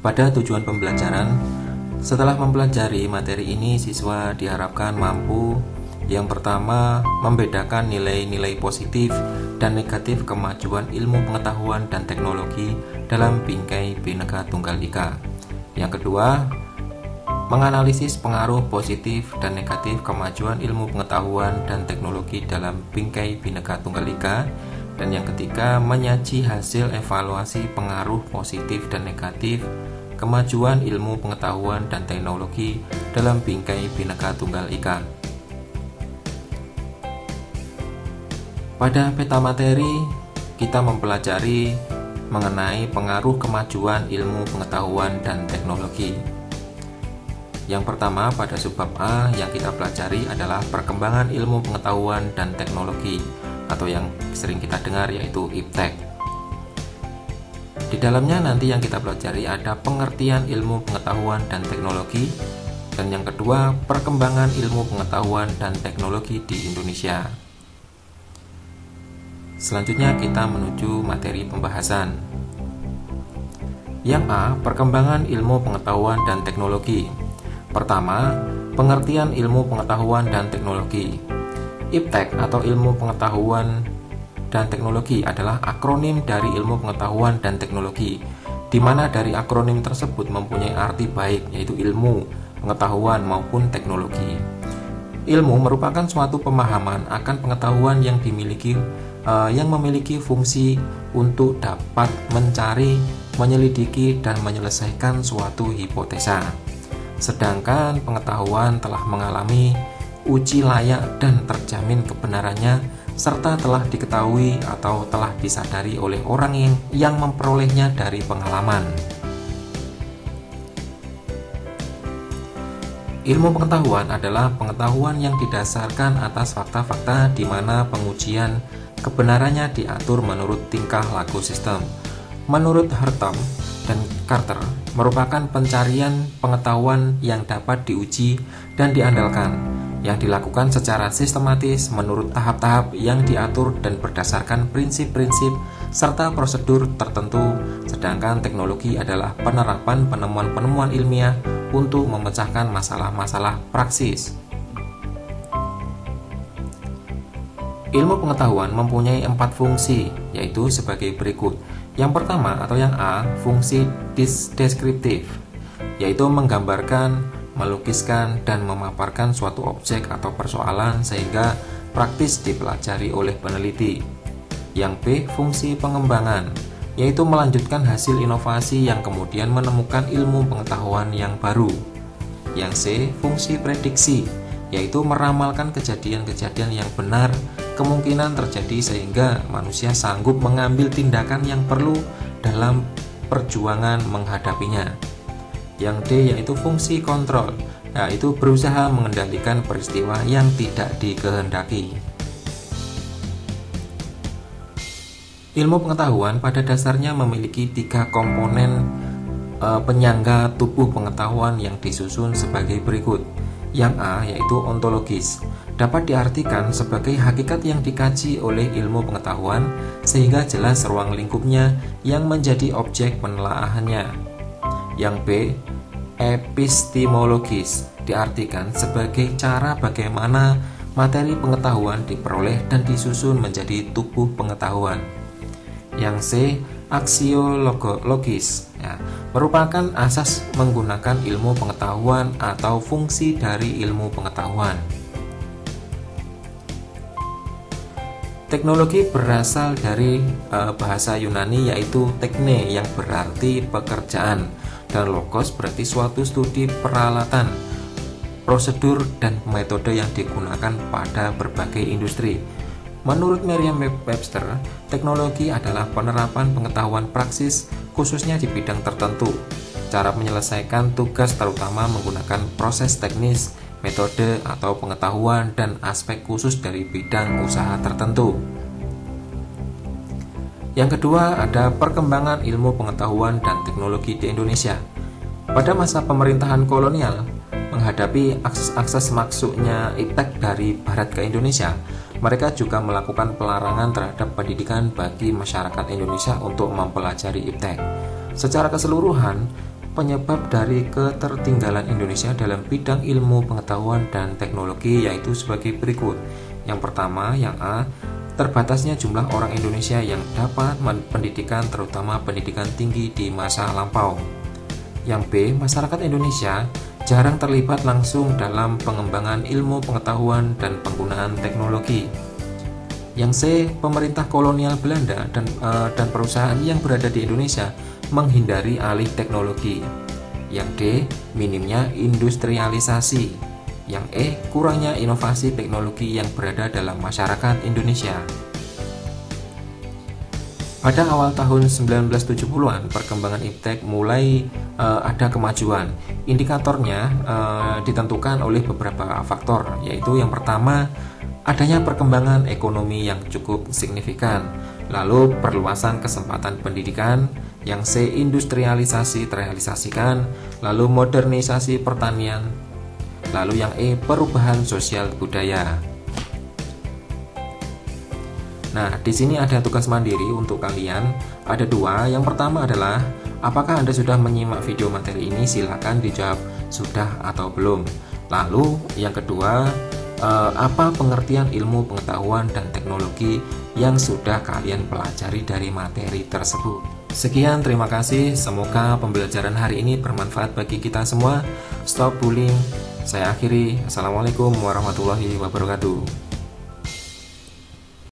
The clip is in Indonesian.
Pada tujuan pembelajaran, setelah mempelajari materi ini, siswa diharapkan mampu yang pertama, membedakan nilai-nilai positif dan negatif kemajuan ilmu pengetahuan dan teknologi dalam bingkai Bhinneka Tunggal Ika. Yang kedua, menganalisis pengaruh positif dan negatif kemajuan ilmu pengetahuan dan teknologi dalam bingkai Bhinneka Tunggal Ika. Dan yang ketiga, menyaji hasil evaluasi pengaruh positif dan negatif kemajuan ilmu pengetahuan dan teknologi dalam bingkai Bhinneka Tunggal Ika. Pada peta materi, kita mempelajari mengenai pengaruh kemajuan ilmu pengetahuan dan teknologi. Yang pertama, pada subbab A yang kita pelajari adalah perkembangan ilmu pengetahuan dan teknologi, atau yang sering kita dengar yaitu IPTEK. Di dalamnya nanti yang kita pelajari ada pengertian ilmu pengetahuan dan teknologi, dan yang kedua, perkembangan ilmu pengetahuan dan teknologi di Indonesia. Selanjutnya kita menuju materi pembahasan. Yang A, perkembangan ilmu pengetahuan dan teknologi. Pertama, pengertian ilmu pengetahuan dan teknologi. IPTEK atau ilmu pengetahuan dan teknologi adalah akronim dari ilmu pengetahuan dan teknologi, di mana dari akronim tersebut mempunyai arti baik, yaitu ilmu, pengetahuan maupun teknologi. Ilmu merupakan suatu pemahaman akan pengetahuan yang memiliki fungsi untuk dapat mencari, menyelidiki, dan menyelesaikan suatu hipotesa. Sedangkan pengetahuan telah mengalami uji layak dan terjamin kebenarannya, serta telah diketahui atau telah disadari oleh orang yang memperolehnya dari pengalaman. Ilmu pengetahuan adalah pengetahuan yang didasarkan atas fakta-fakta di mana pengujian kebenarannya diatur menurut tingkah laku sistem. Menurut Hartom dan Carter, merupakan pencarian pengetahuan yang dapat diuji dan diandalkan, yang dilakukan secara sistematis menurut tahap-tahap yang diatur dan berdasarkan prinsip-prinsip serta prosedur tertentu, sedangkan teknologi adalah penerapan penemuan-penemuan ilmiah untuk memecahkan masalah-masalah praksis. Ilmu pengetahuan mempunyai 4 fungsi, yaitu sebagai berikut. Yang pertama atau yang A, fungsi deskriptif, yaitu menggambarkan, melukiskan, dan memaparkan suatu objek atau persoalan sehingga praktis dipelajari oleh peneliti. Yang B, fungsi pengembangan, yaitu melanjutkan hasil inovasi yang kemudian menemukan ilmu pengetahuan yang baru. Yang C, fungsi prediksi, yaitu meramalkan kejadian-kejadian yang benar kemungkinan terjadi sehingga manusia sanggup mengambil tindakan yang perlu dalam perjuangan menghadapinya. Yang D, yaitu fungsi kontrol, yaitu berusaha mengendalikan peristiwa yang tidak dikehendaki. Ilmu pengetahuan pada dasarnya memiliki 3 komponen penyangga tubuh pengetahuan yang disusun sebagai berikut. Yang A, yaitu ontologis, dapat diartikan sebagai hakikat yang dikaji oleh ilmu pengetahuan sehingga jelas ruang lingkupnya yang menjadi objek penelaahannya. Yang B, epistemologis, diartikan sebagai cara bagaimana materi pengetahuan diperoleh dan disusun menjadi tubuh pengetahuan. Yang C, aksiologis, merupakan asas menggunakan ilmu pengetahuan atau fungsi dari ilmu pengetahuan. Teknologi berasal dari bahasa Yunani yaitu tekne yang berarti pekerjaan, dan logos berarti suatu studi peralatan, prosedur, dan metode yang digunakan pada berbagai industri. Menurut Merriam-Webster, teknologi adalah penerapan pengetahuan praksis khususnya di bidang tertentu, cara menyelesaikan tugas terutama menggunakan proses teknis, metode atau pengetahuan, dan aspek khusus dari bidang usaha tertentu. Yang kedua, ada perkembangan ilmu pengetahuan dan teknologi di Indonesia. Pada masa pemerintahan kolonial, menghadapi akses masuknya IPTEK dari Barat ke Indonesia, mereka juga melakukan pelarangan terhadap pendidikan bagi masyarakat Indonesia untuk mempelajari IPTEK. Secara keseluruhan, penyebab dari ketertinggalan Indonesia dalam bidang ilmu pengetahuan dan teknologi yaitu sebagai berikut. Yang pertama, yang A, terbatasnya jumlah orang Indonesia yang dapat pendidikan, terutama pendidikan tinggi di masa lampau. Yang B, masyarakat Indonesia jarang terlibat langsung dalam pengembangan ilmu pengetahuan dan penggunaan teknologi. Yang C, pemerintah kolonial Belanda dan perusahaan yang berada di Indonesia menghindari alih teknologi. Yang D, minimnya industrialisasi. Yang E, kurangnya inovasi teknologi yang berada dalam masyarakat Indonesia. Pada awal tahun 1970-an, perkembangan iptek mulai ada kemajuan. Indikatornya ditentukan oleh beberapa faktor, yaitu yang pertama, adanya perkembangan ekonomi yang cukup signifikan, lalu perluasan kesempatan pendidikan, yang C, industrialisasi terrealisasikan, lalu modernisasi pertanian, lalu yang E, perubahan sosial budaya. Nah, di sini ada tugas mandiri untuk kalian. Ada dua. Yang pertama adalah, apakah Anda sudah menyimak video materi ini? Silakan dijawab sudah atau belum. Lalu yang kedua, apa pengertian ilmu pengetahuan dan teknologi yang sudah kalian pelajari dari materi tersebut. Sekian, terima kasih. Semoga pembelajaran hari ini bermanfaat bagi kita semua. Stop bullying. Saya akhiri. Assalamualaikum warahmatullahi wabarakatuh.